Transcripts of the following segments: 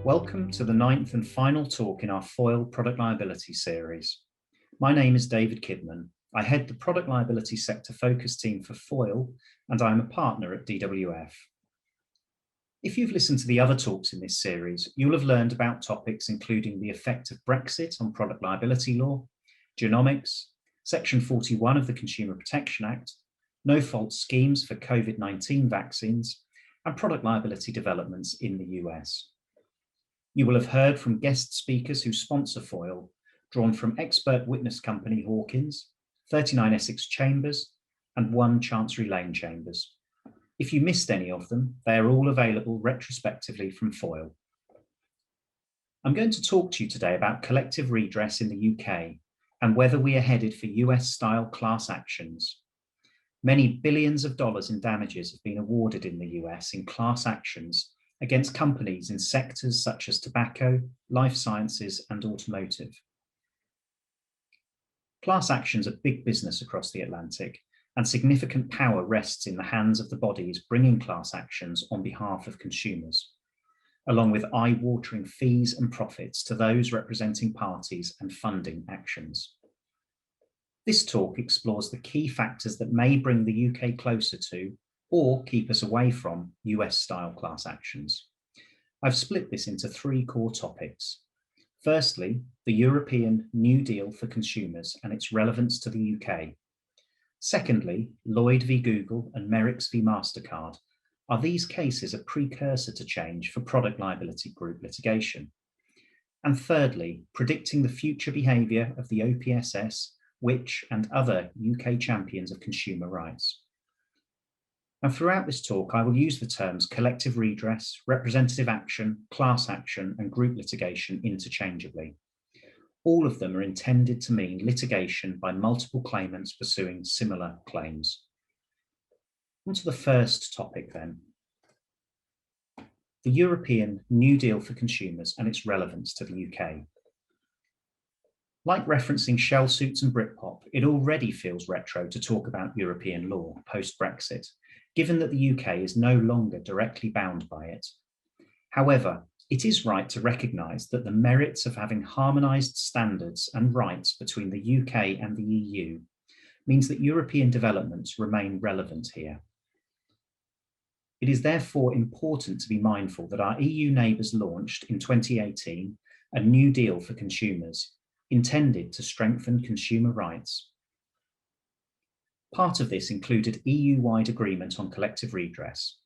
Welcome to the ninth and final talk in our Foil Product Liability series. My name is David Kidman. I head the Product Liability Sector Focus team for Foil, and I'm a partner at DWF. If you've listened to the other talks in this series, you'll have learned about topics including the effect of Brexit on product liability law, genomics, Section 41 of the Consumer Protection Act, no-fault schemes for COVID-19 vaccines, and product liability developments in the US. You will have heard from guest speakers who sponsor Foil, drawn from expert witness company Hawkins, 39 Essex Chambers, and 1 Chancery Lane Chambers. If you missed any of them, they are all available retrospectively from Foil. I'm going to talk to you today about collective redress in the UK and whether we are headed for US-style class actions. Many billions of dollars in damages have been awarded in the US in class actions against companies in sectors such as tobacco, life sciences, and automotive. Class actions are big business across the Atlantic, and significant power rests in the hands of the bodies bringing class actions on behalf of consumers, along with eye-watering fees and profits to those representing parties and funding actions. This talk explores the key factors that may bring the UK closer to or keep us away from US-style class actions. I've split this into 3 core topics. Firstly, the European New Deal for consumers and its relevance to the UK. Secondly, Lloyd v Google and Merrick's v MasterCard. Are these cases a precursor to change for product liability group litigation? And thirdly, predicting the future behaviour of the OPSS, which and other UK champions of consumer rights. And throughout this talk, I will use the terms collective redress, representative action, class action, and group litigation interchangeably. All of them are intended to mean litigation by multiple claimants pursuing similar claims. On to the first topic then. The European New Deal for consumers and its relevance to the UK. Like referencing shell suits and Britpop, it already feels retro to talk about European law post-Brexit, given that the UK is no longer directly bound by it. However, it is right to recognise that the merits of having harmonised standards and rights between the UK and the EU means that European developments remain relevant here. It is therefore important to be mindful that our EU neighbours launched in 2018 a New Deal for consumers, intended to strengthen consumer rights. Part of this included EU-wide agreement on collective redress,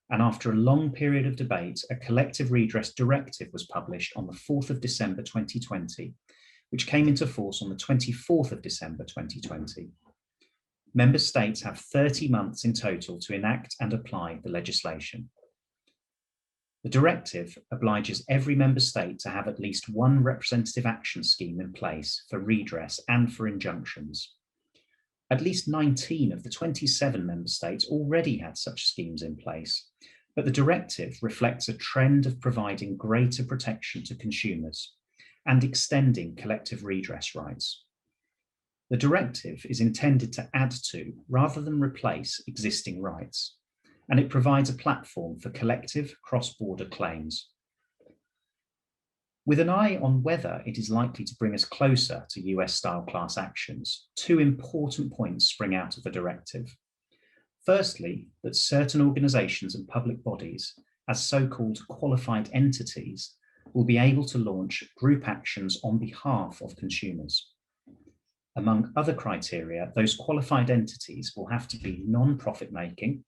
and after a long period of debate, a collective redress directive was published on the 4th of December 2020, which came into force on the 24th of December 2020. Member states have 30 months in total to enact and apply the legislation. The directive obliges every member state to have at least 1 representative action scheme in place for redress and for injunctions. At least 19 of the 27 member states already had such schemes in place, but the directive reflects a trend of providing greater protection to consumers and extending collective redress rights. The directive is intended to add to, rather than replace, existing rights, and it provides a platform for collective cross-border claims. With an eye on whether it is likely to bring us closer to US-style class actions, 2 important points spring out of the directive. Firstly, that certain organisations and public bodies, as so-called qualified entities, will be able to launch group actions on behalf of consumers. Among other criteria, those qualified entities will have to be non-profit making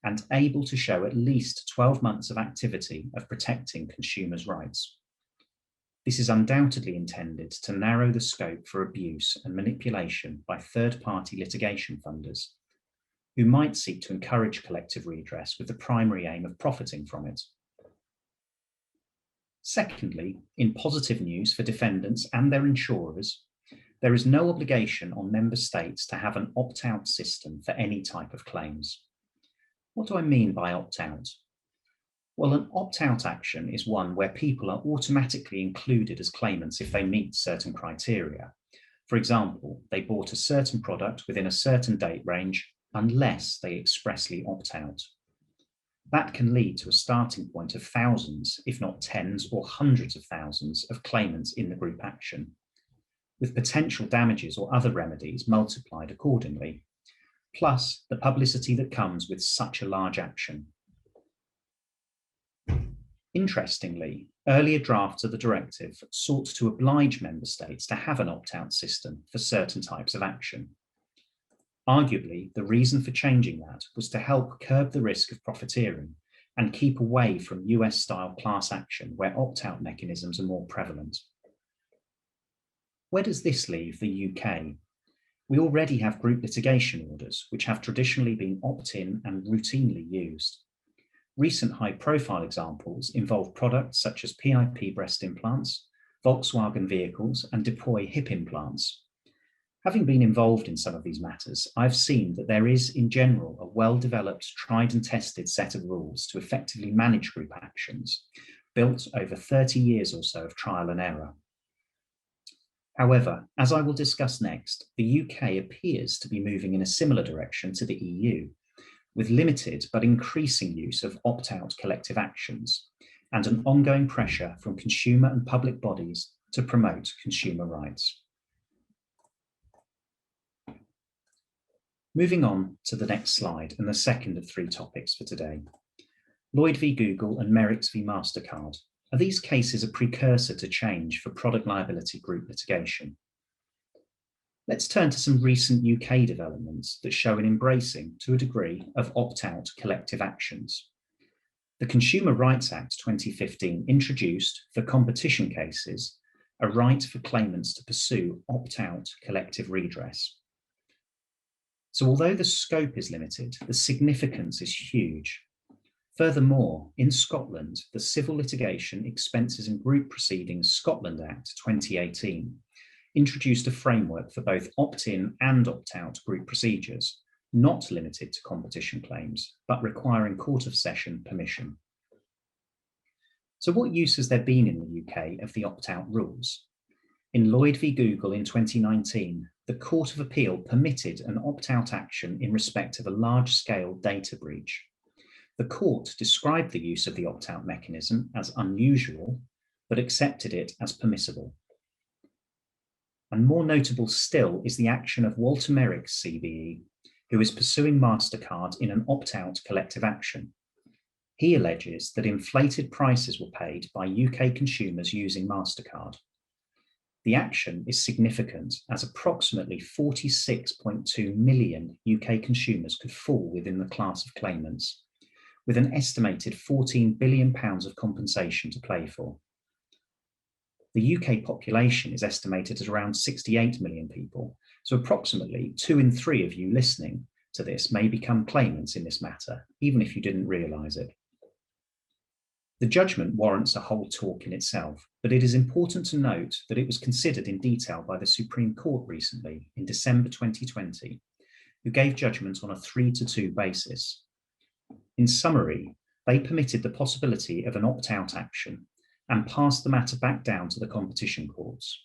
and able to show at least 12 months of activity of protecting consumers' rights. This is undoubtedly intended to narrow the scope for abuse and manipulation by third-party litigation funders, who might seek to encourage collective redress with the primary aim of profiting from it. Secondly, in positive news for defendants and their insurers, there is no obligation on member states to have an opt-out system for any type of claims. What do I mean by opt-out? Well, an opt-out action is one where people are automatically included as claimants if they meet certain criteria. For example, they bought a certain product within a certain date range unless they expressly opt out. That can lead to a starting point of thousands, if not tens or hundreds of thousands of claimants in the group action, with potential damages or other remedies multiplied accordingly, plus the publicity that comes with such a large action. Interestingly, earlier drafts of the directive sought to oblige member states to have an opt-out system for certain types of action. Arguably, the reason for changing that was to help curb the risk of profiteering and keep away from US-style class action where opt-out mechanisms are more prevalent. Where does this leave the UK? We already have group litigation orders, which have traditionally been opt-in and routinely used. Recent high-profile examples involve products such as PIP breast implants, Volkswagen vehicles, and Deploy hip implants. Having been involved in some of these matters, I've seen that there is, in general, a well-developed, tried and tested set of rules to effectively manage group actions, built over 30 years or so of trial and error. However, as I will discuss next, the UK appears to be moving in a similar direction to the EU, with limited but increasing use of opt-out collective actions and an ongoing pressure from consumer and public bodies to promote consumer rights. Moving on to the next slide and the second of three topics for today. Lloyd v Google and Merrick's v MasterCard. Are these cases a precursor to change for product liability group litigation? Let's turn to some recent UK developments that show an embracing, to a degree, of opt-out collective actions. The Consumer Rights Act 2015 introduced, for competition cases, a right for claimants to pursue opt-out collective redress. So although the scope is limited, the significance is huge. Furthermore, in Scotland, the Civil Litigation Expenses and Group Proceedings Scotland Act 2018 introduced a framework for both opt-in and opt-out group procedures, not limited to competition claims, but requiring Court of Session permission. So what use has there been in the UK of the opt-out rules? In Lloyd v Google in 2019, the Court of Appeal permitted an opt-out action in respect of a large-scale data breach. The court described the use of the opt-out mechanism as unusual, but accepted it as permissible. And more notable still is the action of Walter Merrick's CBE, who is pursuing MasterCard in an opt-out collective action. He alleges that inflated prices were paid by UK consumers using MasterCard. The action is significant as approximately 46.2 million UK consumers could fall within the class of claimants, with an estimated £14 billion of compensation to play for. The UK population is estimated at around 68 million people, so approximately 2 in 3 of you listening to this may become claimants in this matter, even if you didn't realise it. The judgment warrants a whole talk in itself, but it is important to note that it was considered in detail by the Supreme Court recently, in December 2020, who gave judgment on a 3-2 basis. In summary, they permitted the possibility of an opt-out action and passed the matter back down to the competition courts.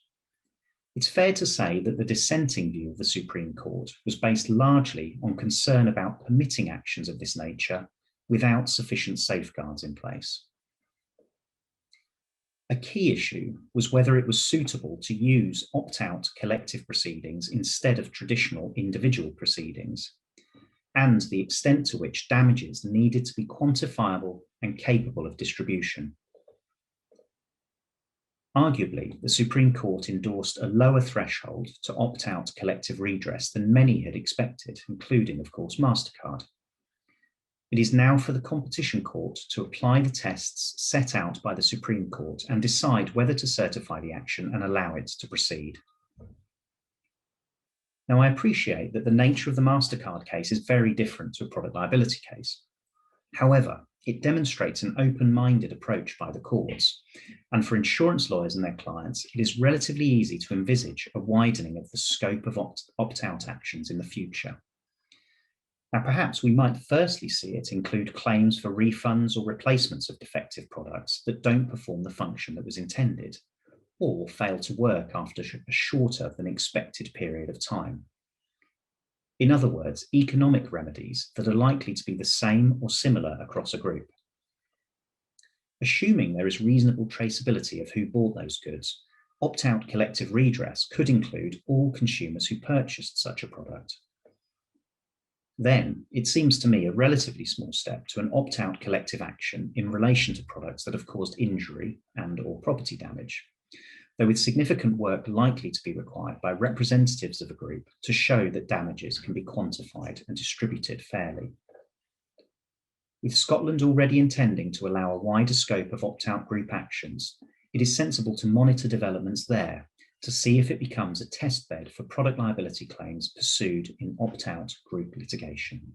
It's fair to say that the dissenting view of the Supreme Court was based largely on concern about permitting actions of this nature without sufficient safeguards in place. A key issue was whether it was suitable to use opt-out collective proceedings instead of traditional individual proceedings, and the extent to which damages needed to be quantifiable and capable of distribution. Arguably, the Supreme Court endorsed a lower threshold to opt-out collective redress than many had expected, including, of course, MasterCard. It is now for the Competition Court to apply the tests set out by the Supreme Court and decide whether to certify the action and allow it to proceed. Now, I appreciate that the nature of the MasterCard case is very different to a product liability case. However, it demonstrates an open-minded approach by the courts, and for insurance lawyers and their clients, it is relatively easy to envisage a widening of the scope of opt-out actions in the future. Now, perhaps we might firstly see it include claims for refunds or replacements of defective products that don't perform the function that was intended, or fail to work after a shorter than expected period of time. In other words, economic remedies that are likely to be the same or similar across a group. Assuming there is reasonable traceability of who bought those goods, opt-out collective redress could include all consumers who purchased such a product. Then, it seems to me a relatively small step to an opt-out collective action in relation to products that have caused injury and/or property damage, though with significant work likely to be required by representatives of a group to show that damages can be quantified and distributed fairly. With Scotland already intending to allow a wider scope of opt-out group actions, it is sensible to monitor developments there to see if it becomes a test bed for product liability claims pursued in opt-out group litigation.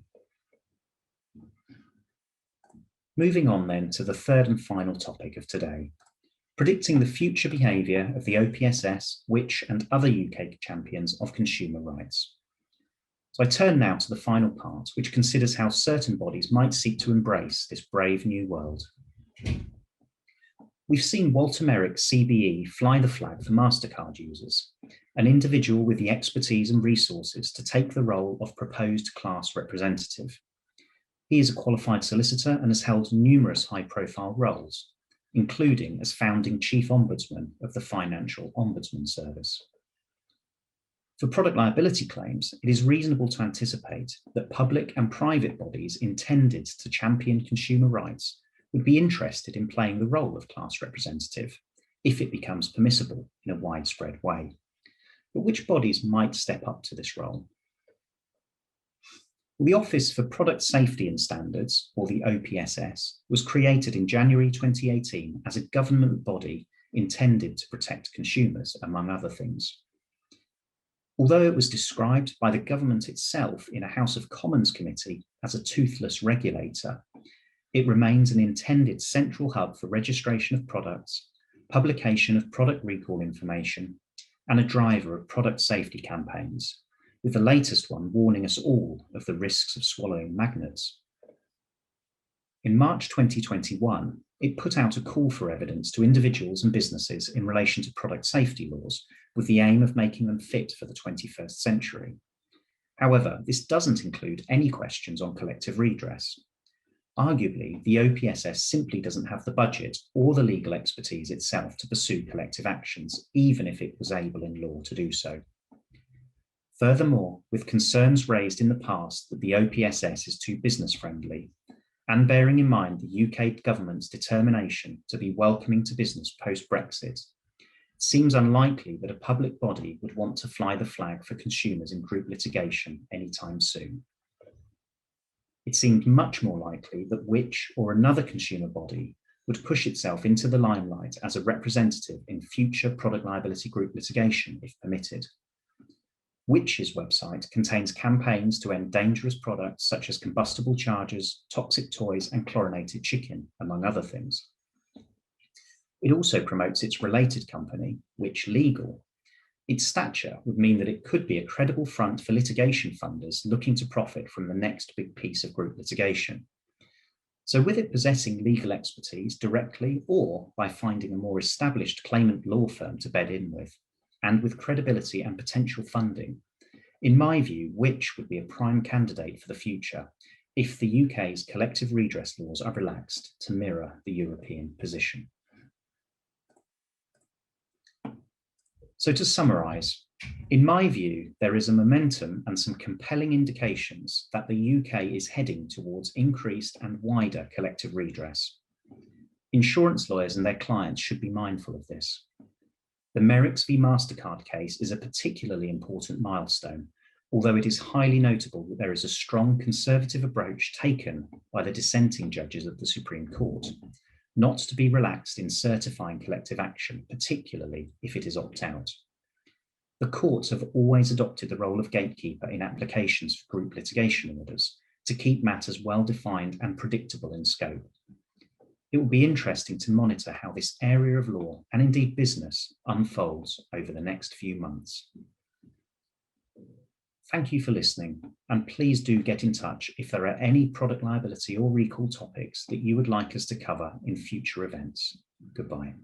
Moving on then to the third and final topic of today, predicting the future behaviour of the OPSS, Which and other UK champions of consumer rights. So I turn now to the final part, which considers how certain bodies might seek to embrace this brave new world. We've seen Walter Merrick's CBE fly the flag for MasterCard users, an individual with the expertise and resources to take the role of proposed class representative. He is a qualified solicitor and has held numerous high-profile roles, including as founding Chief Ombudsman of the Financial Ombudsman Service. For product liability claims, it is reasonable to anticipate that public and private bodies intended to champion consumer rights would be interested in playing the role of class representative if it becomes permissible in a widespread way. But which bodies might step up to this role? The Office for Product Safety and Standards, or the OPSS, was created in January 2018 as a government body intended to protect consumers, among other things. Although it was described by the government itself in a House of Commons committee as a toothless regulator, it remains an intended central hub for registration of products, publication of product recall information, and a driver of product safety campaigns, with the latest one warning us all of the risks of swallowing magnets. In March 2021, it put out a call for evidence to individuals and businesses in relation to product safety laws, with the aim of making them fit for the 21st century. However, this doesn't include any questions on collective redress. Arguably, the OPSS simply doesn't have the budget or the legal expertise itself to pursue collective actions, even if it was able in law to do so. Furthermore, with concerns raised in the past that the OPSS is too business-friendly, and bearing in mind the UK government's determination to be welcoming to business post-Brexit, it seems unlikely that a public body would want to fly the flag for consumers in group litigation anytime soon. It seemed much more likely that Which or another consumer body would push itself into the limelight as a representative in future product liability group litigation, if permitted. Which's website contains campaigns to end dangerous products such as combustible chargers, toxic toys, and chlorinated chicken, among other things. It also promotes its related company, Which Legal. Its stature would mean that it could be a credible front for litigation funders looking to profit from the next big piece of group litigation. So with it possessing legal expertise directly or by finding a more established claimant law firm to bed in with, and with credibility and potential funding, in my view, Which would be a prime candidate for the future if the UK's collective redress laws are relaxed to mirror the European position. So to summarise, in my view, there is a momentum and some compelling indications that the UK is heading towards increased and wider collective redress. Insurance lawyers and their clients should be mindful of this. The Merricks v MasterCard case is a particularly important milestone, although it is highly notable that there is a strong conservative approach taken by the dissenting judges of the Supreme Court, not to be relaxed in certifying collective action, particularly if it is opt-out. The courts have always adopted the role of gatekeeper in applications for group litigation orders to keep matters well-defined and predictable in scope. It will be interesting to monitor how this area of law, and indeed business, unfolds over the next few months. Thank you for listening, and please do get in touch if there are any product liability or recall topics that you would like us to cover in future events. Goodbye.